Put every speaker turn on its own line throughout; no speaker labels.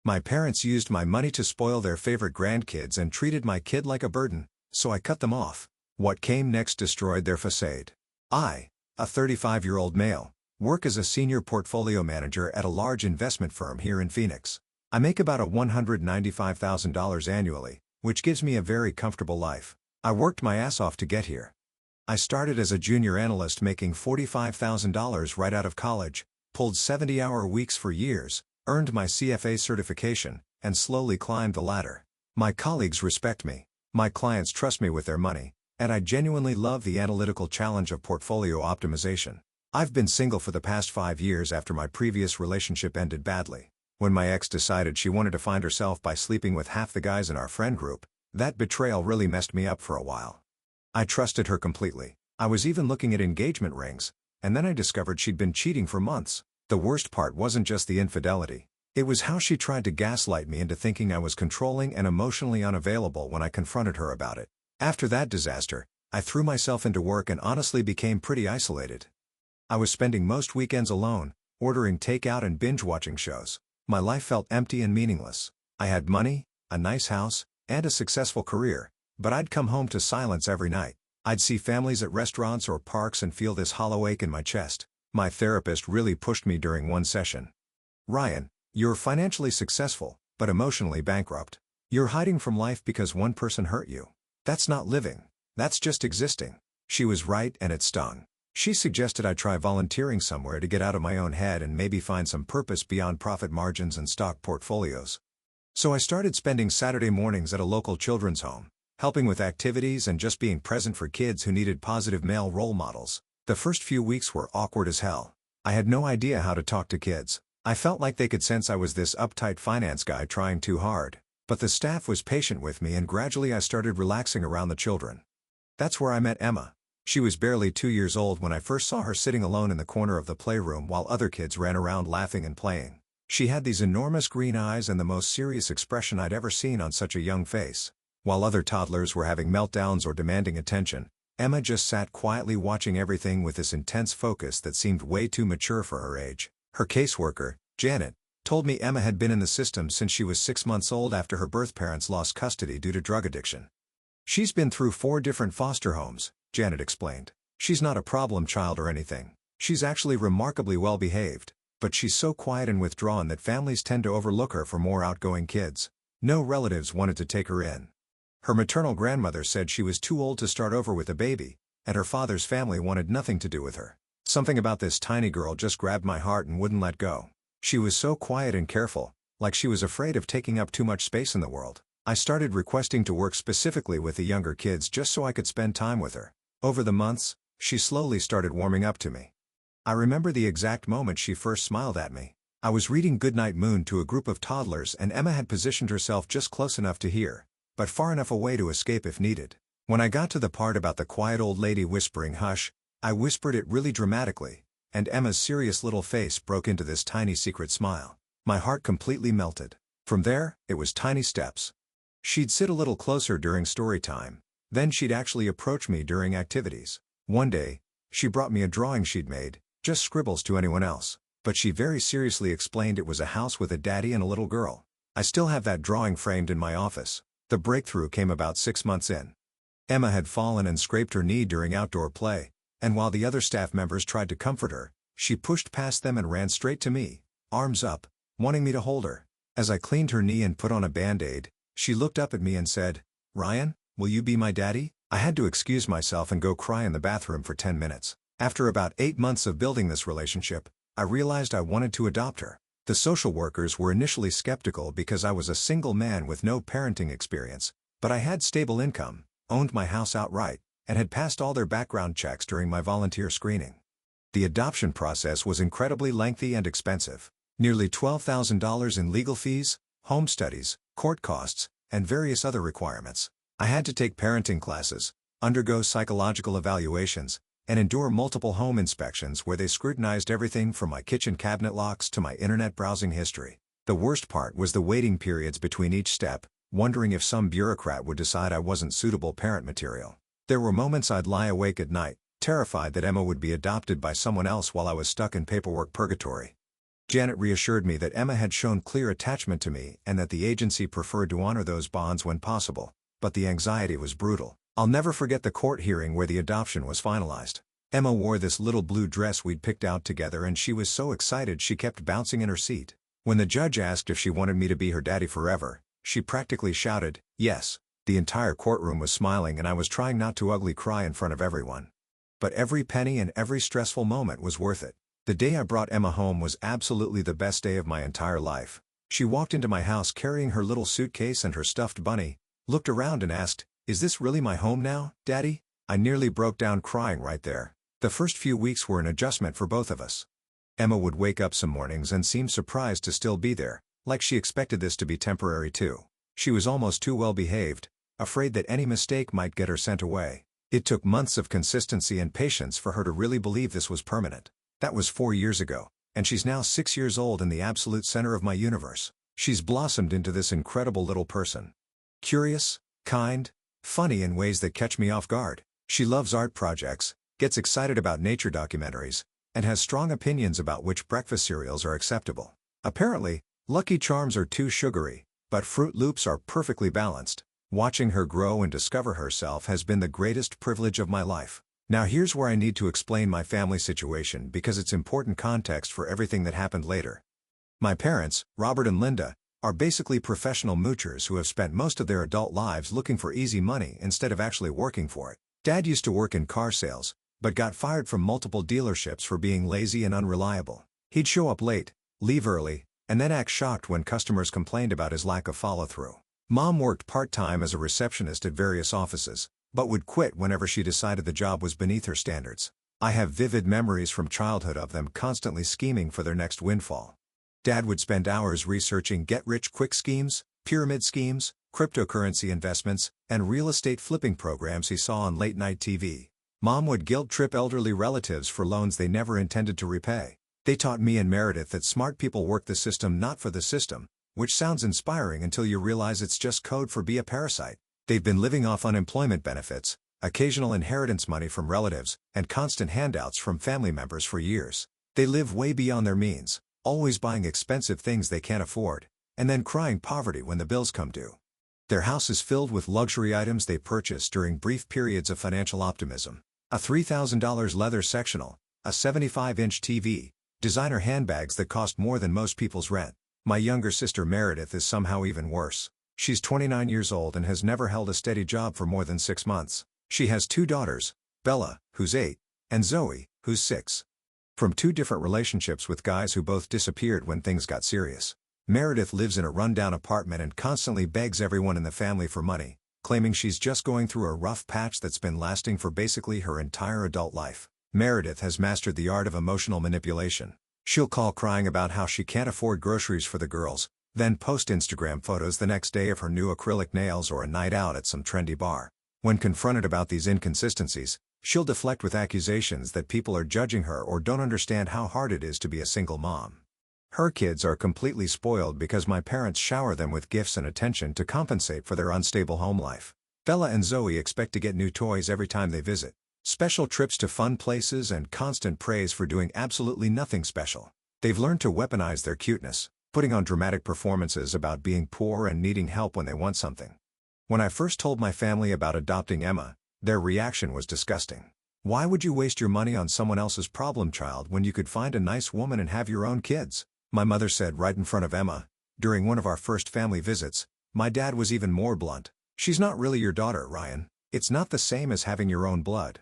My parents used my money to spoil their favorite grandkids and treated my kid like a burden, so I cut them off. What came next destroyed their façade. I, a 35-year-old male, work as a senior portfolio manager at a large investment firm here in Phoenix. I make about $195,000 annually, which gives me a very comfortable life. I worked my ass off to get here. I started as a junior analyst making $45,000 right out of college, pulled 70-hour weeks for years, earned my CFA certification, and slowly climbed the ladder. My colleagues respect me, my clients trust me with their money, and I genuinely love the analytical challenge of portfolio optimization. I've been single for the past 5 years after my previous relationship ended badly. When my ex decided she wanted to find herself by sleeping with half the guys in our friend group, that betrayal really messed me up for a while. I trusted her completely. I was even looking at engagement rings, and then I discovered she'd been cheating for months. The worst part wasn't just the infidelity. It was how she tried to gaslight me into thinking I was controlling and emotionally unavailable when I confronted her about it. After that disaster, I threw myself into work and honestly became pretty isolated. I was spending most weekends alone, ordering takeout and binge-watching shows. My life felt empty and meaningless. I had money, a nice house, and a successful career, but I'd come home to silence every night. I'd see families at restaurants or parks and feel this hollow ache in my chest. My therapist really pushed me during one session. "Ryan, you're financially successful, but emotionally bankrupt. You're hiding from life because one person hurt you. That's not living. That's just existing." She was right, and it stung. She suggested I try volunteering somewhere to get out of my own head and maybe find some purpose beyond profit margins and stock portfolios. So I started spending Saturday mornings at a local children's home, helping with activities and just being present for kids who needed positive male role models. The first few weeks were awkward as hell. I had no idea how to talk to kids. I felt like they could sense I was this uptight finance guy trying too hard. But the staff was patient with me, and gradually I started relaxing around the children. That's where I met Emma. She was barely 2 years old when I first saw her sitting alone in the corner of the playroom while other kids ran around laughing and playing. She had these enormous green eyes and the most serious expression I'd ever seen on such a young face. While other toddlers were having meltdowns or demanding attention, Emma just sat quietly watching everything with this intense focus that seemed way too mature for her age. Her caseworker, Janet, told me Emma had been in the system since she was 6 months old after her birth parents lost custody due to drug addiction. "She's been through 4 different foster homes," Janet explained. "She's not a problem child or anything. She's actually remarkably well behaved, but she's so quiet and withdrawn that families tend to overlook her for more outgoing kids. No relatives wanted to take her in. Her maternal grandmother said she was too old to start over with a baby, and her father's family wanted nothing to do with her. Something about this tiny girl just grabbed my heart and wouldn't let go. She was so quiet and careful, like she was afraid of taking up too much space in the world. I started requesting to work specifically with the younger kids just so I could spend time with her. Over the months, she slowly started warming up to me. I remember the exact moment she first smiled at me. I was reading Goodnight Moon to a group of toddlers, and Emma had positioned herself just close enough to hear, but far enough away to escape if needed. When I got to the part about the quiet old lady whispering hush, I whispered it really dramatically, and Emma's serious little face broke into this tiny secret smile. My heart completely melted. From there, it was tiny steps. She'd sit a little closer during story time. Then she'd actually approach me during activities. One day, she brought me a drawing she'd made, just scribbles to anyone else. But she very seriously explained it was a house with a daddy and a little girl. I still have that drawing framed in my office. The breakthrough came about 6 months in. Emma had fallen and scraped her knee during outdoor play, and while the other staff members tried to comfort her, she pushed past them and ran straight to me, arms up, wanting me to hold her. As I cleaned her knee and put on a Band-Aid, she looked up at me and said, "Ryan, will you be my daddy?" I had to excuse myself and go cry in the bathroom for 10 minutes. After about 8 months of building this relationship, I realized I wanted to adopt her. The social workers were initially skeptical because I was a single man with no parenting experience, but I had stable income, owned my house outright, and had passed all their background checks during my volunteer screening. The adoption process was incredibly lengthy and expensive. Nearly $12,000 in legal fees, home studies, court costs, and various other requirements. I had to take parenting classes, undergo psychological evaluations, and endure multiple home inspections where they scrutinized everything from my kitchen cabinet locks to my internet browsing history. The worst part was the waiting periods between each step, wondering if some bureaucrat would decide I wasn't suitable parent material. There were moments I'd lie awake at night, terrified that Emma would be adopted by someone else while I was stuck in paperwork purgatory. Janet reassured me that Emma had shown clear attachment to me and that the agency preferred to honor those bonds when possible, but the anxiety was brutal. I'll never forget the court hearing where the adoption was finalized. Emma wore this little blue dress we'd picked out together and she was so excited she kept bouncing in her seat. When the judge asked if she wanted me to be her daddy forever, she practically shouted, "Yes." The entire courtroom was smiling and I was trying not to ugly cry in front of everyone. But every penny and every stressful moment was worth it. The day I brought Emma home was absolutely the best day of my entire life. She walked into my house carrying her little suitcase and her stuffed bunny, looked around and asked, "Is this really my home now, Daddy?" I nearly broke down crying right there. The first few weeks were an adjustment for both of us. Emma would wake up some mornings and seem surprised to still be there, like she expected this to be temporary too. She was almost too well behaved, afraid that any mistake might get her sent away. It took months of consistency and patience for her to really believe this was permanent. That was 4 years ago, and she's now 6 years old and the absolute center of my universe. She's blossomed into this incredible little person. Curious, kind, funny in ways that catch me off guard. She loves art projects, gets excited about nature documentaries, and has strong opinions about which breakfast cereals are acceptable. Apparently, Lucky Charms are too sugary, but Fruit Loops are perfectly balanced. Watching her grow and discover herself has been the greatest privilege of my life. Now here's where I need to explain my family situation because it's important context for everything that happened later. My parents, Robert and Linda, are basically professional moochers who have spent most of their adult lives looking for easy money instead of actually working for it. Dad used to work in car sales, but got fired from multiple dealerships for being lazy and unreliable. He'd show up late, leave early, and then act shocked when customers complained about his lack of follow-through. Mom worked part-time as a receptionist at various offices, but would quit whenever she decided the job was beneath her standards. I have vivid memories from childhood of them constantly scheming for their next windfall. Dad would spend hours researching get-rich-quick schemes, pyramid schemes, cryptocurrency investments, and real estate flipping programs he saw on late-night TV. Mom would guilt-trip elderly relatives for loans they never intended to repay. They taught me and Meredith that smart people work the system not for the system, which sounds inspiring until you realize it's just code for be a parasite. They've been living off unemployment benefits, occasional inheritance money from relatives, and constant handouts from family members for years. They live way beyond their means, always buying expensive things they can't afford, and then crying poverty when the bills come due. Their house is filled with luxury items they purchased during brief periods of financial optimism. A $3,000 leather sectional, a 75-inch TV, designer handbags that cost more than most people's rent. My younger sister Meredith is somehow even worse. She's 29 years old and has never held a steady job for more than 6 months. She has 2 daughters, Bella, who's 8, and Zoe, who's 6. From 2 different relationships with guys who both disappeared when things got serious. Meredith lives in a rundown apartment and constantly begs everyone in the family for money, claiming she's just going through a rough patch that's been lasting for basically her entire adult life. Meredith has mastered the art of emotional manipulation. She'll call crying about how she can't afford groceries for the girls, then post Instagram photos the next day of her new acrylic nails or a night out at some trendy bar. When confronted about these inconsistencies, she'll deflect with accusations that people are judging her or don't understand how hard it is to be a single mom. Her kids are completely spoiled because my parents shower them with gifts and attention to compensate for their unstable home life. Bella and Zoe expect to get new toys every time they visit, special trips to fun places and constant praise for doing absolutely nothing special. They've learned to weaponize their cuteness, putting on dramatic performances about being poor and needing help when they want something. When I first told my family about adopting Emma, their reaction was disgusting. Why would you waste your money on someone else's problem child when you could find a nice woman and have your own kids? My mother said right in front of Emma, during one of our first family visits. My dad was even more blunt. "She's not really your daughter, Ryan. It's not the same as having your own blood."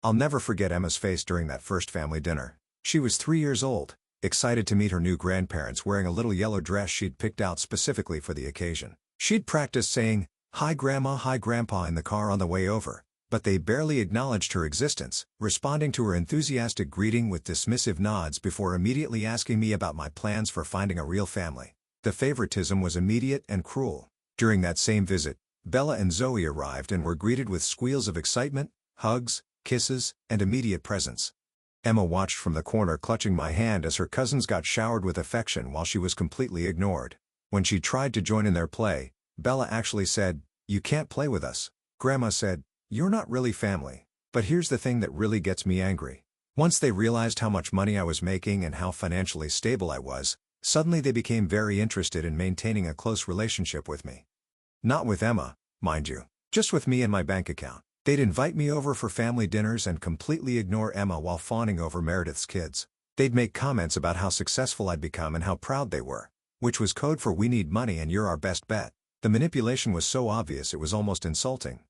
I'll never forget Emma's face during that first family dinner. She was 3 years old, excited to meet her new grandparents wearing a little yellow dress she'd picked out specifically for the occasion. She'd practiced saying, "Hi Grandma, hi Grandpa" in the car on the way over, but they barely acknowledged her existence, responding to her enthusiastic greeting with dismissive nods before immediately asking me about my plans for finding a real family. The favoritism was immediate and cruel. During that same visit, Bella and Zoe arrived and were greeted with squeals of excitement, hugs, kisses, and immediate presence. Emma watched from the corner clutching my hand as her cousins got showered with affection while she was completely ignored. When she tried to join in their play, Bella actually said, "You can't play with us." Grandma said, "You're not really family." But here's the thing that really gets me angry. Once they realized how much money I was making and how financially stable I was, suddenly they became very interested in maintaining a close relationship with me. Not with Emma, mind you, just with me and my bank account. They'd invite me over for family dinners and completely ignore Emma while fawning over Meredith's kids. They'd make comments about how successful I'd become and how proud they were, which was code for "we need money and you're our best bet." The manipulation was so obvious it was almost insulting.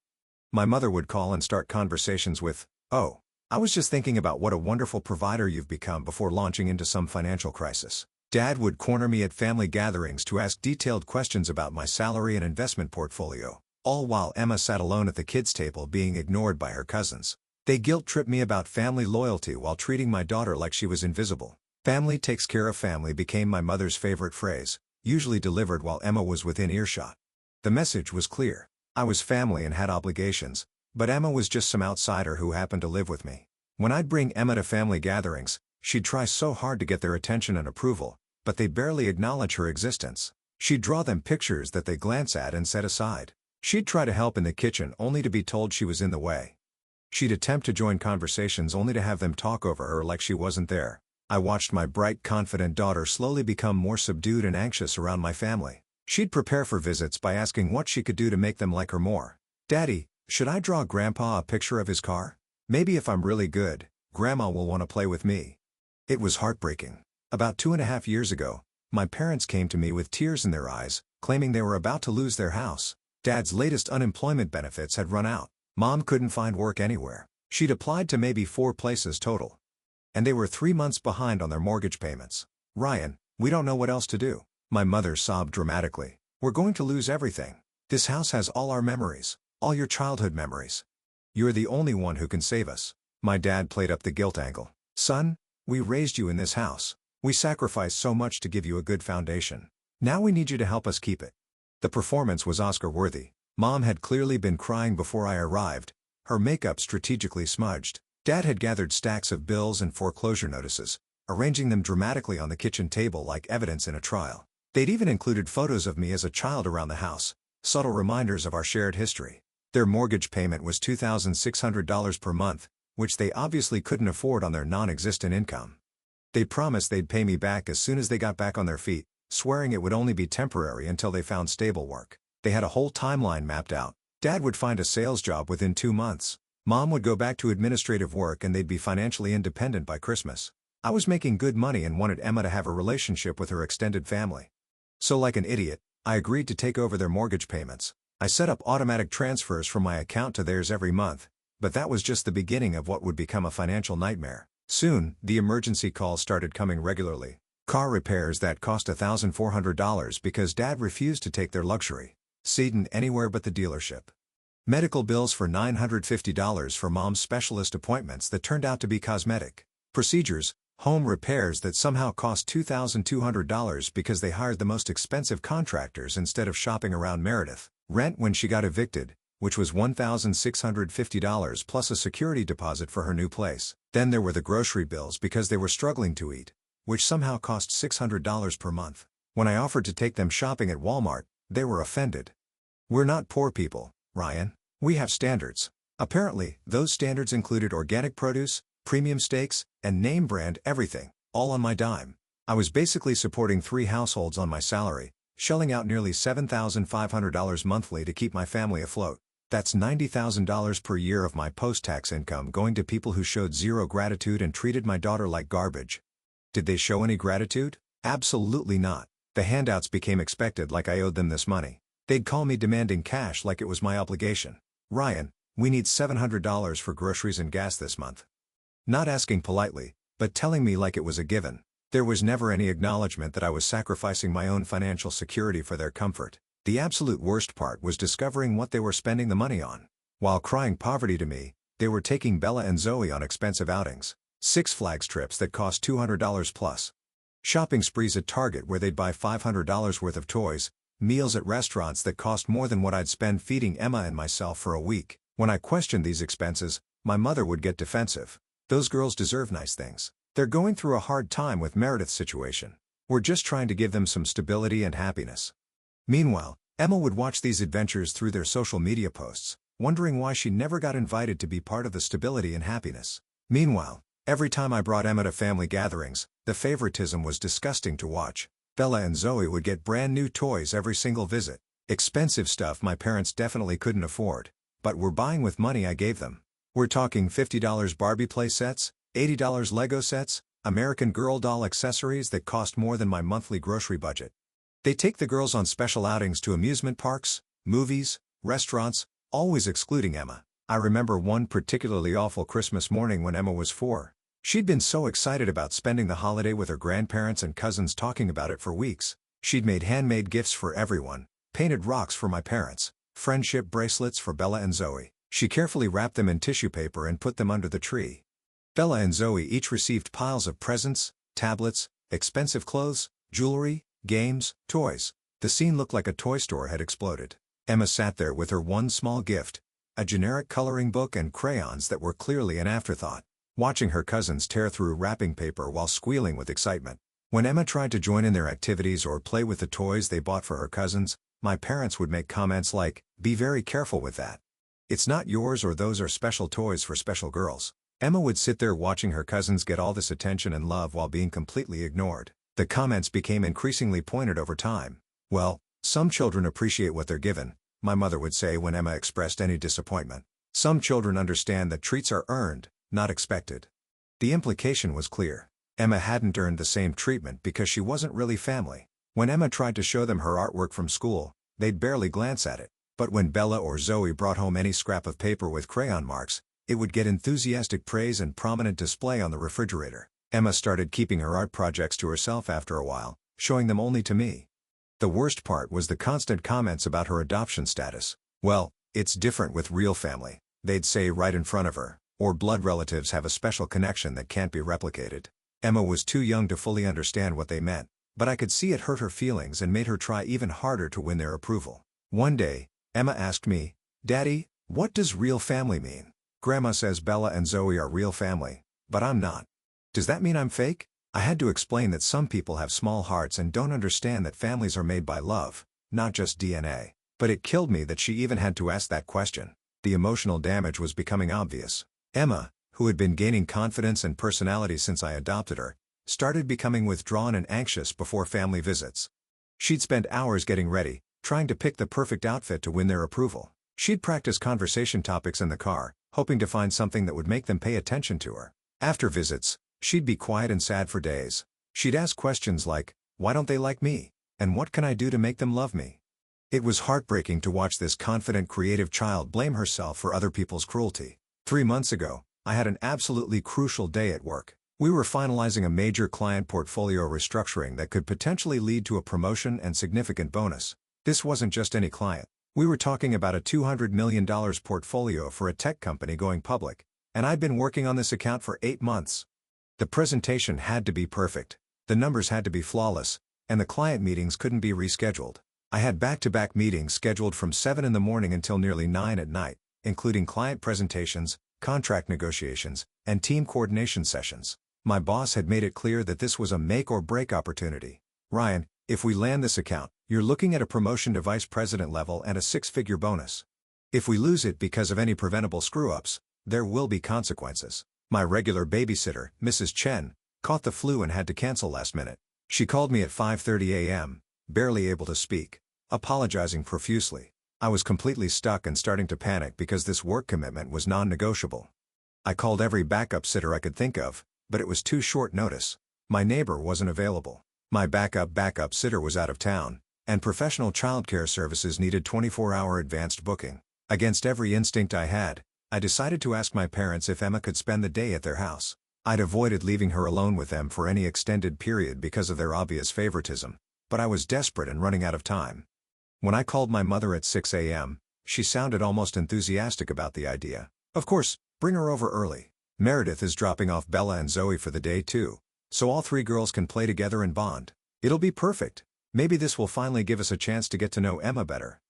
My mother would call and start conversations with, "Oh, I was just thinking about what a wonderful provider you've become," before launching into some financial crisis. Dad would corner me at family gatherings to ask detailed questions about my salary and investment portfolio, all while Emma sat alone at the kids' table being ignored by her cousins. They guilt-tripped me about family loyalty while treating my daughter like she was invisible. "Family takes care of family" became my mother's favorite phrase, usually delivered while Emma was within earshot. The message was clear. I was family and had obligations, but Emma was just some outsider who happened to live with me. When I'd bring Emma to family gatherings, she'd try so hard to get their attention and approval, but they'd barely acknowledge her existence. She'd draw them pictures that they glance at and set aside. She'd try to help in the kitchen only to be told she was in the way. She'd attempt to join conversations only to have them talk over her like she wasn't there. I watched my bright, confident daughter slowly become more subdued and anxious around my family. She'd prepare for visits by asking what she could do to make them like her more. "Daddy, should I draw Grandpa a picture of his car? Maybe if I'm really good, Grandma will want to play with me." It was heartbreaking. About 2.5 years ago, my parents came to me with tears in their eyes, claiming they were about to lose their house. Dad's latest unemployment benefits had run out. Mom couldn't find work anywhere. She'd applied to maybe 4 places total. And they were 3 months behind on their mortgage payments. "Ryan, we don't know what else to do." My mother sobbed dramatically. "We're going to lose everything. This house has all our memories, all your childhood memories. You're the only one who can save us." My dad played up the guilt angle. "Son, we raised you in this house. We sacrificed so much to give you a good foundation. Now we need you to help us keep it." The performance was Oscar-worthy. Mom had clearly been crying before I arrived, her makeup strategically smudged. Dad had gathered stacks of bills and foreclosure notices, arranging them dramatically on the kitchen table like evidence in a trial. They'd even included photos of me as a child around the house, subtle reminders of our shared history. Their mortgage payment was $2,600 per month, which they obviously couldn't afford on their non-existent income. They promised they'd pay me back as soon as they got back on their feet, swearing it would only be temporary until they found stable work. They had a whole timeline mapped out. Dad would find a sales job within 2 months. Mom would go back to administrative work and they'd be financially independent by Christmas. I was making good money and wanted Emma to have a relationship with her extended family. So like an idiot, I agreed to take over their mortgage payments. I set up automatic transfers from my account to theirs every month, but that was just the beginning of what would become a financial nightmare. Soon, the emergency calls started coming regularly. Car repairs that cost $1,400 because Dad refused to take their luxury sedan anywhere but the dealership. Medical bills for $950 for Mom's specialist appointments that turned out to be cosmetic procedures. Home repairs that somehow cost $2,200 because they hired the most expensive contractors instead of shopping around Meredith. Rent when she got evicted, which was $1,650 plus a security deposit for her new place. Then there were the grocery bills because they were struggling to eat, which somehow cost $600 per month. When I offered to take them shopping at Walmart, they were offended. "We're not poor people, Ryan. We have standards." Apparently, those standards included organic produce, premium steaks, and name brand everything, all on my dime. I was basically supporting 3 households on my salary, shelling out nearly $7,500 monthly to keep my family afloat. That's $90,000 per year of my post-tax income going to people who showed zero gratitude and treated my daughter like garbage. Did they show any gratitude? Absolutely not. The handouts became expected like I owed them this money. They'd call me demanding cash like it was my obligation. "Ryan, we need $700 for groceries and gas this month." Not asking politely, but telling me like it was a given. There was never any acknowledgement that I was sacrificing my own financial security for their comfort. The absolute worst part was discovering what they were spending the money on. While crying poverty to me, they were taking Bella and Zoe on expensive outings. Six Flags trips that cost $200 plus. Shopping sprees at Target where they'd buy $500 worth of toys, meals at restaurants that cost more than what I'd spend feeding Emma and myself for a week. When I questioned these expenses, my mother would get defensive. "Those girls deserve nice things. They're going through a hard time with Meredith's situation. We're just trying to give them some stability and happiness." Meanwhile, Emma would watch these adventures through their social media posts, wondering why she never got invited to be part of the stability and happiness. Meanwhile, Every time I brought Emma to family gatherings, the favoritism was disgusting to watch. Bella and Zoe would get brand new toys every single visit. Expensive stuff my parents definitely couldn't afford, but were buying with money I gave them. We're talking $50 Barbie play sets, $80 Lego sets, American Girl doll accessories that cost more than my monthly grocery budget. They take the girls on special outings to amusement parks, movies, restaurants, always excluding Emma. I remember one particularly awful Christmas morning when Emma was 4. She'd been so excited about spending the holiday with her grandparents and cousins, talking about it for weeks. She'd made handmade gifts for everyone, painted rocks for my parents, friendship bracelets for Bella and Zoe. She carefully wrapped them in tissue paper and put them under the tree. Bella and Zoe each received piles of presents, tablets, expensive clothes, jewelry, games, toys. The scene looked like a toy store had exploded. Emma sat there with her one small gift, a generic coloring book and crayons that were clearly an afterthought, watching her cousins tear through wrapping paper while squealing with excitement. When Emma tried to join in their activities or play with the toys they bought for her cousins, my parents would make comments like, "Be very careful with that. It's not yours, or those are special toys for special girls." Emma would sit there watching her cousins get all this attention and love while being completely ignored. The comments became increasingly pointed over time. "Well, some children appreciate what they're given," my mother would say when Emma expressed any disappointment. "Some children understand that treats are earned, not expected." The implication was clear. Emma hadn't earned the same treatment because she wasn't really family. When Emma tried to show them her artwork from school, they'd barely glance at it. But when Bella or Zoe brought home any scrap of paper with crayon marks, it would get enthusiastic praise and prominent display on the refrigerator. Emma started keeping her art projects to herself after a while, showing them only to me. The worst part was the constant comments about her adoption status. "Well, it's different with real family," they'd say right in front of her, or "blood relatives have a special connection that can't be replicated." Emma was too young to fully understand what they meant, but I could see it hurt her feelings and made her try even harder to win their approval. One day, Emma asked me, "Daddy, what does real family mean? Grandma says Bella and Zoe are real family, but I'm not. Does that mean I'm fake?" I had to explain that some people have small hearts and don't understand that families are made by love, not just DNA. But it killed me that she even had to ask that question. The emotional damage was becoming obvious. Emma, who had been gaining confidence and personality since I adopted her, started becoming withdrawn and anxious before family visits. She'd spend hours getting ready, trying to pick the perfect outfit to win their approval. She'd practice conversation topics in the car, hoping to find something that would make them pay attention to her. After visits, she'd be quiet and sad for days. She'd ask questions like, "Why don't they like me? And what can I do to make them love me?" It was heartbreaking to watch this confident, creative child blame herself for other people's cruelty. 3 months ago, I had an absolutely crucial day at work. We were finalizing a major client portfolio restructuring that could potentially lead to a promotion and significant bonus. This wasn't just any client. We were talking about a $200 million portfolio for a tech company going public, and I'd been working on this account for 8 months. The presentation had to be perfect, the numbers had to be flawless, and the client meetings couldn't be rescheduled. I had back-to-back meetings scheduled from 7 in the morning until nearly 9 at night, including client presentations, contract negotiations, and team coordination sessions. My boss had made it clear that this was a make-or-break opportunity. "Ryan, if we land this account, you're looking at a promotion to vice president level and a 6-figure bonus. If we lose it because of any preventable screw-ups, there will be consequences." My regular babysitter, Mrs. Chen, caught the flu and had to cancel last minute. She called me at 5:30 a.m., barely able to speak, apologizing profusely. I was completely stuck and starting to panic because this work commitment was non-negotiable. I called every backup sitter I could think of, but it was too short notice. My neighbor wasn't available. My backup sitter was out of town, and professional childcare services needed 24-hour advanced booking. Against every instinct I had, I decided to ask my parents if Emma could spend the day at their house. I'd avoided leaving her alone with them for any extended period because of their obvious favoritism, but I was desperate and running out of time. When I called my mother at 6 a.m., she sounded almost enthusiastic about the idea. "Of course, bring her over early. Meredith is dropping off Bella and Zoe for the day too, so all 3 girls can play together and bond. It'll be perfect. Maybe this will finally give us a chance to get to know Emma better."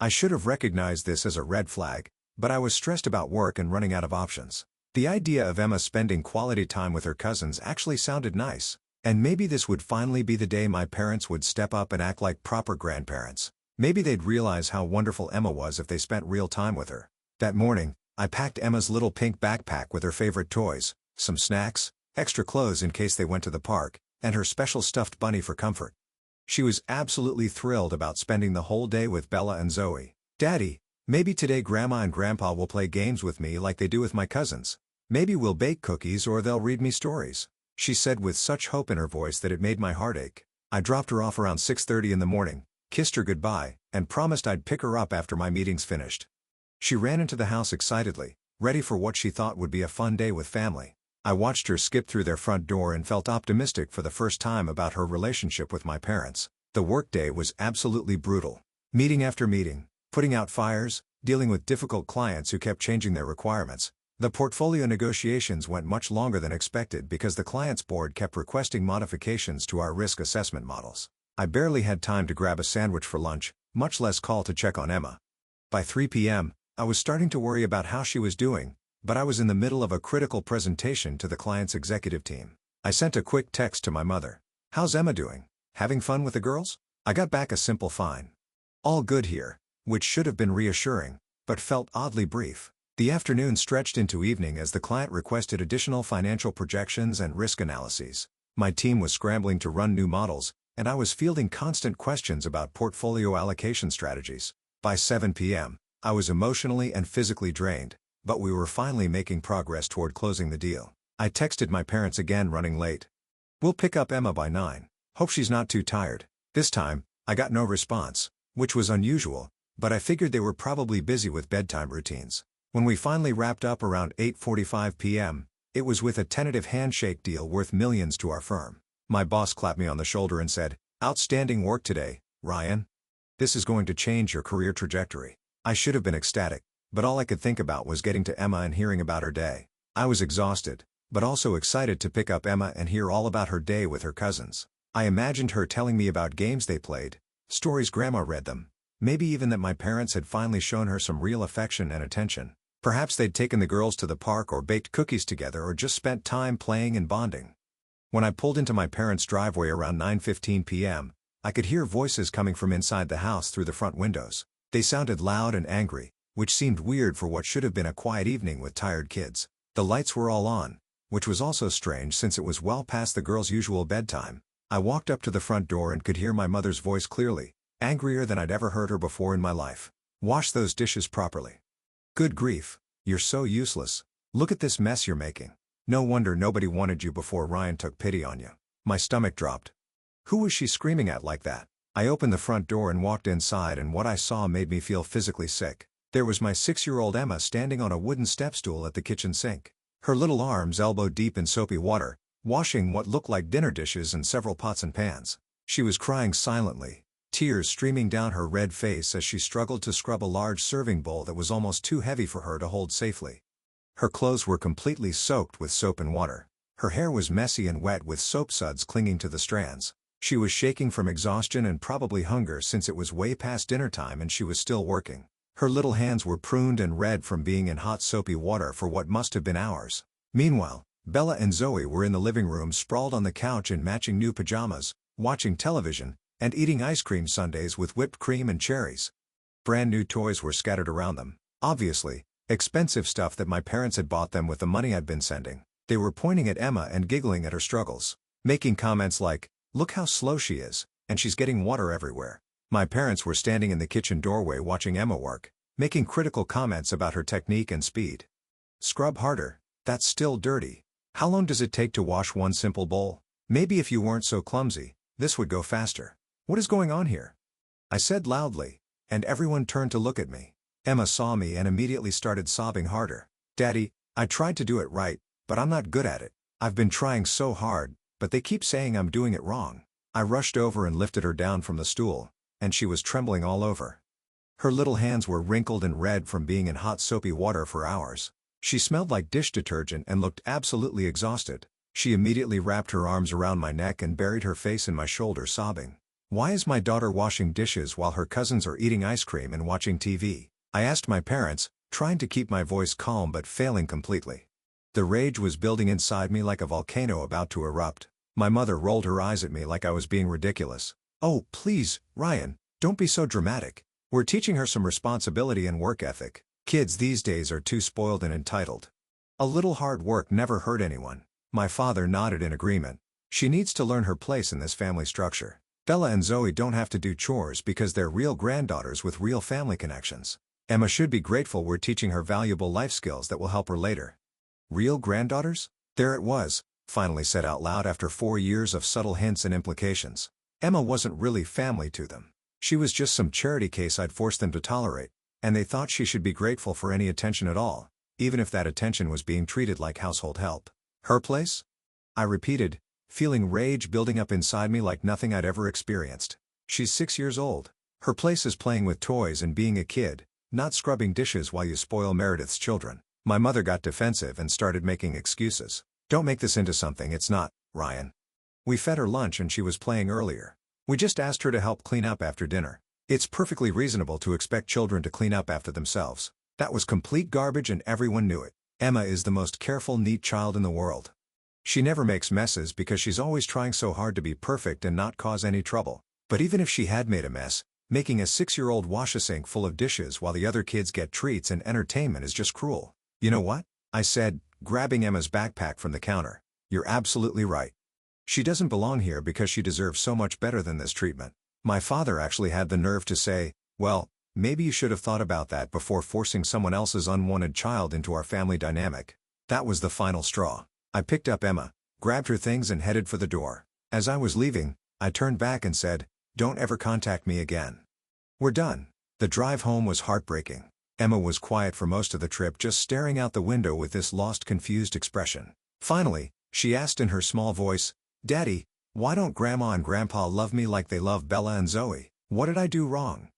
I should have recognized this as a red flag, but I was stressed about work and running out of options. The idea of Emma spending quality time with her cousins actually sounded nice, and maybe this would finally be the day my parents would step up and act like proper grandparents. Maybe they'd realize how wonderful Emma was if they spent real time with her. That morning, I packed Emma's little pink backpack with her favorite toys, some snacks, extra clothes in case they went to the park, and her special stuffed bunny for comfort. She was absolutely thrilled about spending the whole day with Bella and Zoe. "Daddy, maybe today Grandma and Grandpa will play games with me like they do with my cousins. Maybe we'll bake cookies or they'll read me stories," she said with such hope in her voice that it made my heart ache. I dropped her off around 6:30 in the morning, kissed her goodbye, and promised I'd pick her up after my meetings finished. She ran into the house excitedly, ready for what she thought would be a fun day with family. I watched her skip through their front door and felt optimistic for the first time about her relationship with my parents. The workday was absolutely brutal. Meeting after meeting, putting out fires, dealing with difficult clients who kept changing their requirements. The portfolio negotiations went much longer than expected because the client's board kept requesting modifications to our risk assessment models. I barely had time to grab a sandwich for lunch, much less call to check on Emma. By 3 p.m., I was starting to worry about how she was doing, but I was in the middle of a critical presentation to the client's executive team. I sent a quick text to my mother. "How's Emma doing? Having fun with the girls?" I got back a simple "fine. All good here," which should have been reassuring, but felt oddly brief. The afternoon stretched into evening as the client requested additional financial projections and risk analyses. My team was scrambling to run new models, and I was fielding constant questions about portfolio allocation strategies. By 7 p.m., I was emotionally and physically drained, but we were finally making progress toward closing the deal. I texted my parents again running late. "We'll pick up Emma by 9. Hope she's not too tired." This time, I got no response, which was unusual, but I figured they were probably busy with bedtime routines. When we finally wrapped up around 8:45 p.m., it was with a tentative handshake deal worth millions to our firm. My boss clapped me on the shoulder and said, "Outstanding work today, Ryan. This is going to change your career trajectory." I should have been ecstatic, but all I could think about was getting to Emma and hearing about her day. I was exhausted, but also excited to pick up Emma and hear all about her day with her cousins. I imagined her telling me about games they played, stories Grandma read them, maybe even that my parents had finally shown her some real affection and attention. Perhaps they'd taken the girls to the park or baked cookies together or just spent time playing and bonding. When I pulled into my parents' driveway around 9:15 p.m., I could hear voices coming from inside the house through the front windows. They sounded loud and angry, which seemed weird for what should have been a quiet evening with tired kids. The lights were all on, which was also strange since it was well past the girls' usual bedtime. I walked up to the front door and could hear my mother's voice clearly, angrier than I'd ever heard her before in my life. "Wash those dishes properly. Good grief, you're so useless. Look at this mess you're making. No wonder nobody wanted you before Ryan took pity on you." My stomach dropped. Who was she screaming at like that? I opened the front door and walked inside, and what I saw made me feel physically sick. There was my 6-year-old Emma standing on a wooden step stool at the kitchen sink. Her little arms elbow deep in soapy water, washing what looked like dinner dishes and several pots and pans. She was crying silently, tears streaming down her red face as she struggled to scrub a large serving bowl that was almost too heavy for her to hold safely. Her clothes were completely soaked with soap and water. Her hair was messy and wet with soap suds clinging to the strands. She was shaking from exhaustion and probably hunger since it was way past dinner time and she was still working. Her little hands were pruned and red from being in hot soapy water for what must have been hours. Meanwhile, Bella and Zoe were in the living room sprawled on the couch in matching new pajamas, watching television, and eating ice cream sundaes with whipped cream and cherries. Brand new toys were scattered around them. Obviously, expensive stuff that my parents had bought them with the money I'd been sending. They were pointing at Emma and giggling at her struggles, making comments like, "Look how slow she is, and she's getting water everywhere." My parents were standing in the kitchen doorway watching Emma work, making critical comments about her technique and speed. "Scrub harder, that's still dirty. How long does it take to wash one simple bowl? Maybe if you weren't so clumsy, this would go faster. What is going on here?" I said loudly, and everyone turned to look at me. Emma saw me and immediately started sobbing harder. "Daddy, I tried to do it right, but I'm not good at it. I've been trying so hard, but they keep saying I'm doing it wrong." I rushed over and lifted her down from the stool, and she was trembling all over. Her little hands were wrinkled and red from being in hot soapy water for hours. She smelled like dish detergent and looked absolutely exhausted. She immediately wrapped her arms around my neck and buried her face in my shoulder sobbing. "Why is my daughter washing dishes while her cousins are eating ice cream and watching TV?" I asked my parents, trying to keep my voice calm but failing completely. The rage was building inside me like a volcano about to erupt. My mother rolled her eyes at me like I was being ridiculous. "Oh, please, Ryan, don't be so dramatic. We're teaching her some responsibility and work ethic. Kids these days are too spoiled and entitled." A little hard work never hurt anyone. My father nodded in agreement. She needs to learn her place in this family structure. Bella and Zoe don't have to do chores because they're real granddaughters with real family connections. Emma should be grateful we're teaching her valuable life skills that will help her later. Real granddaughters? There it was, finally said out loud after 4 years of subtle hints and implications. Emma wasn't really family to them. She was just some charity case I'd forced them to tolerate, and they thought she should be grateful for any attention at all, even if that attention was being treated like household help. Her place? I repeated, feeling rage building up inside me like nothing I'd ever experienced. She's 6 years old. Her place is playing with toys and being a kid, not scrubbing dishes while you spoil Meredith's children. My mother got defensive and started making excuses. Don't make this into something it's not, Ryan. We fed her lunch and she was playing earlier. We just asked her to help clean up after dinner. It's perfectly reasonable to expect children to clean up after themselves. That was complete garbage and everyone knew it. Emma is the most careful, neat child in the world. She never makes messes because she's always trying so hard to be perfect and not cause any trouble. But even if she had made a mess, making a 6-year-old wash a sink full of dishes while the other kids get treats and entertainment is just cruel. You know what? I said, grabbing Emma's backpack from the counter. You're absolutely right. She doesn't belong here because she deserves so much better than this treatment. My father actually had the nerve to say, well, maybe you should have thought about that before forcing someone else's unwanted child into our family dynamic. That was the final straw. I picked up Emma, grabbed her things and headed for the door. As I was leaving, I turned back and said, don't ever contact me again. We're done. The drive home was heartbreaking. Emma was quiet for most of the trip, just staring out the window with this lost, confused expression. Finally, she asked in her small voice, Daddy, why don't Grandma and Grandpa love me like they love Bella and Zoe? What did I do wrong?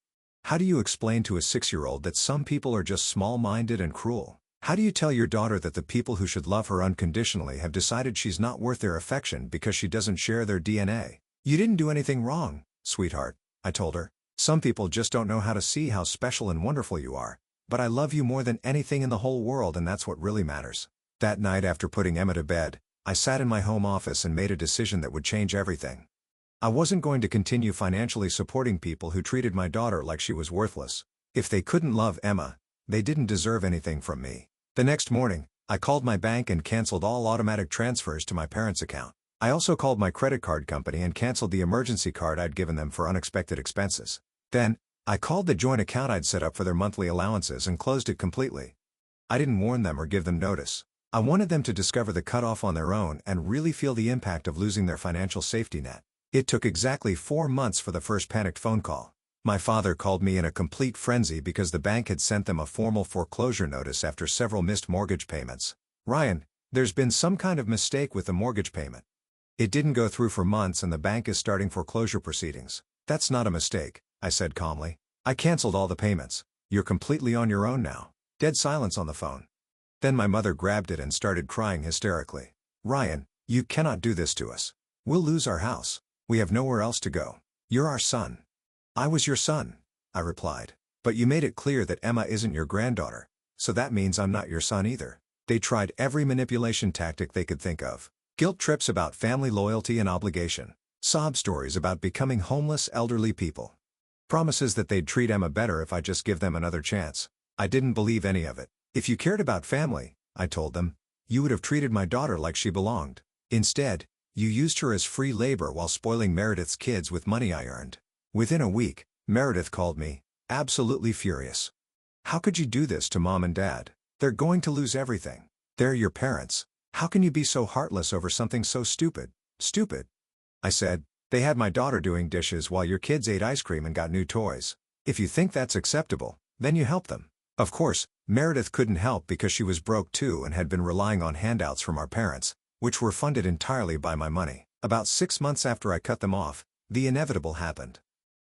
How do you explain to a 6-year-old that some people are just small-minded and cruel? How do you tell your daughter that the people who should love her unconditionally have decided she's not worth their affection because she doesn't share their DNA? You didn't do anything wrong, sweetheart, I told her. Some people just don't know how to see how special and wonderful you are. But I love you more than anything in the whole world, and that's what really matters. That night after putting Emma to bed, I sat in my home office and made a decision that would change everything. I wasn't going to continue financially supporting people who treated my daughter like she was worthless. If they couldn't love Emma, they didn't deserve anything from me. The next morning, I called my bank and canceled all automatic transfers to my parents' account. I also called my credit card company and canceled the emergency card I'd given them for unexpected expenses. Then, I called the joint account I'd set up for their monthly allowances and closed it completely. I didn't warn them or give them notice. I wanted them to discover the cutoff on their own and really feel the impact of losing their financial safety net. It took exactly 4 months for the first panicked phone call. My father called me in a complete frenzy because the bank had sent them a formal foreclosure notice after several missed mortgage payments. Ryan, there's been some kind of mistake with the mortgage payment. It didn't go through for months and the bank is starting foreclosure proceedings. That's not a mistake, I said calmly. I canceled all the payments. You're completely on your own now. Dead silence on the phone. Then my mother grabbed it and started crying hysterically. Ryan, you cannot do this to us. We'll lose our house. We have nowhere else to go. You're our son. I was your son, I replied. But you made it clear that Emma isn't your granddaughter. So that means I'm not your son either. They tried every manipulation tactic they could think of. Guilt trips about family loyalty and obligation. Sob stories about becoming homeless elderly people. Promises that they'd treat Emma better if I just give them another chance. I didn't believe any of it. If you cared about family, I told them, you would have treated my daughter like she belonged. Instead, you used her as free labor while spoiling Meredith's kids with money I earned. Within a week, Meredith called me, absolutely furious. How could you do this to Mom and Dad? They're going to lose everything. They're your parents. How can you be so heartless over something so stupid? Stupid. I said, they had my daughter doing dishes while your kids ate ice cream and got new toys. If you think that's acceptable, then you help them. Of course, Meredith couldn't help because she was broke too and had been relying on handouts from our parents, which were funded entirely by my money. About 6 months after I cut them off, the inevitable happened.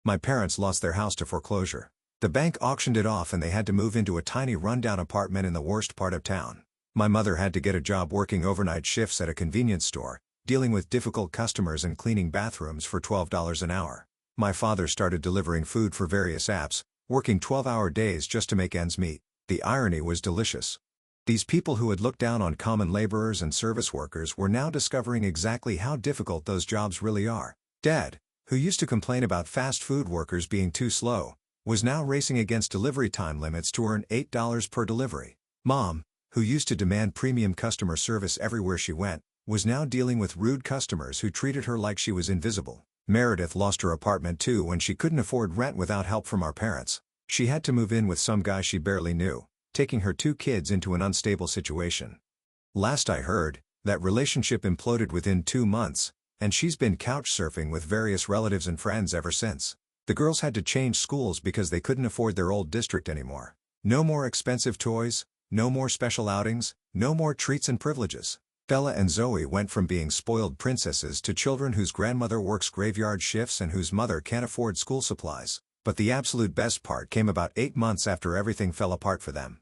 My parents lost their house to foreclosure. The bank auctioned it off and they had to move into a tiny rundown apartment in the worst part of town. My mother had to get a job working overnight shifts at a convenience store, dealing with difficult customers and cleaning bathrooms for $12 an hour. My father started delivering food for various apps, working 12-hour days just to make ends meet. The irony was delicious. These people who had looked down on common laborers and service workers were now discovering exactly how difficult those jobs really are. Dad, who used to complain about fast food workers being too slow, was now racing against delivery time limits to earn $8 per delivery. Mom, who used to demand premium customer service everywhere she went, was now dealing with rude customers who treated her like she was invisible. Meredith lost her apartment too when she couldn't afford rent without help from our parents. She had to move in with some guy she barely knew, taking her 2 kids into an unstable situation. Last I heard, that relationship imploded within 2 months, and she's been couch surfing with various relatives and friends ever since. The girls had to change schools because they couldn't afford their old district anymore. No more expensive toys, no more special outings, no more treats and privileges. Bella and Zoe went from being spoiled princesses to children whose grandmother works graveyard shifts and whose mother can't afford school supplies. But the absolute best part came about 8 months after everything fell apart for them.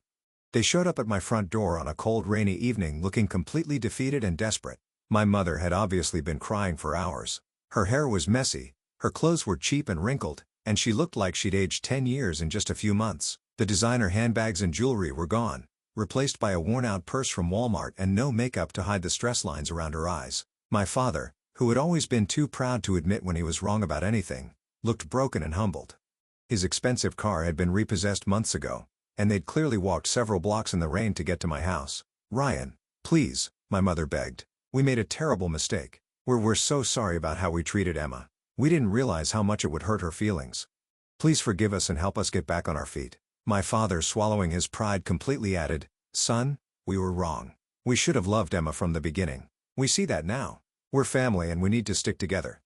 They showed up at my front door on a cold, rainy evening looking completely defeated and desperate. My mother had obviously been crying for hours. Her hair was messy, her clothes were cheap and wrinkled, and she looked like she'd aged 10 years in just a few months. The designer handbags and jewelry were gone, replaced by a worn-out purse from Walmart and no makeup to hide the stress lines around her eyes. My father, who had always been too proud to admit when he was wrong about anything, looked broken and humbled. His expensive car had been repossessed months ago, and they'd clearly walked several blocks in the rain to get to my house. "Ryan, please," my mother begged. "We made a terrible mistake. We're so sorry about how we treated Emma. We didn't realize how much it would hurt her feelings. Please forgive us and help us get back on our feet." My father, swallowing his pride completely, added, "Son, we were wrong. We should have loved Emma from the beginning. We see that now. We're family and we need to stick together.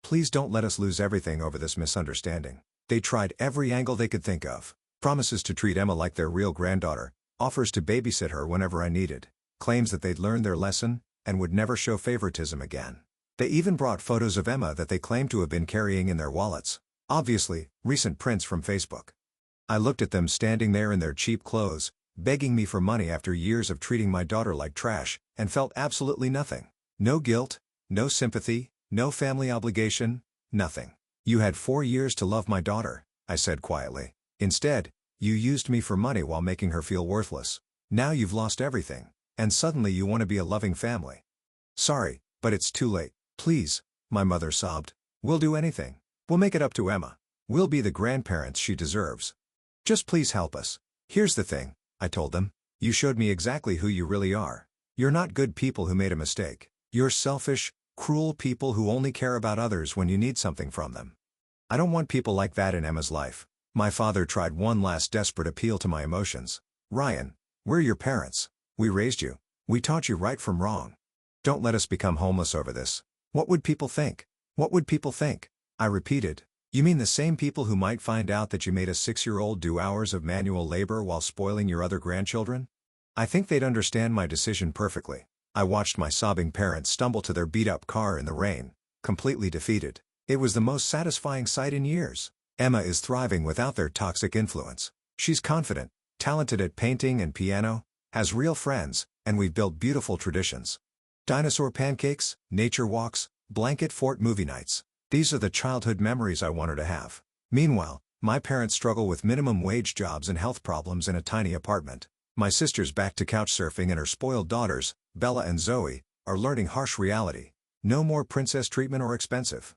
Please don't let us lose everything over this misunderstanding." They tried every angle they could think of. Promises to treat Emma like their real granddaughter, offers to babysit her whenever I needed, claims that they'd learned their lesson and would never show favoritism again. They even brought photos of Emma that they claimed to have been carrying in their wallets. Obviously, recent prints from Facebook. I looked at them standing there in their cheap clothes, begging me for money after years of treating my daughter like trash, and felt absolutely nothing. No guilt, no sympathy, no family obligation, nothing. "You had 4 years to love my daughter," I said quietly. "Instead, you used me for money while making her feel worthless. Now you've lost everything, and suddenly you want to be a loving family. Sorry, but it's too late. Please," my mother sobbed. "We'll do anything. We'll make it up to Emma. We'll be the grandparents she deserves. Just please help us." "Here's the thing," I told them. "You showed me exactly who you really are. You're not good people who made a mistake. You're selfish, cruel people who only care about others when you need something from them. I don't want people like that in Emma's life." My father tried one last desperate appeal to my emotions. "Ryan, we're your parents. We raised you. We taught you right from wrong. Don't let us become homeless over this. What would people think? What would people think?" I repeated. "You mean the same people who might find out that you made a 6-year-old do hours of manual labor while spoiling your other grandchildren? I think they'd understand my decision perfectly." I watched my sobbing parents stumble to their beat-up car in the rain, completely defeated. It was the most satisfying sight in years. Emma is thriving without their toxic influence. She's confident, talented at painting and piano, has real friends, and we've built beautiful traditions. Dinosaur pancakes, nature walks, blanket fort movie nights. These are the childhood memories I want her to have. Meanwhile, my parents struggle with minimum wage jobs and health problems in a tiny apartment. My sister's back to couch surfing and her spoiled daughters, Bella and Zoe, are learning harsh reality. No more princess treatment or expensive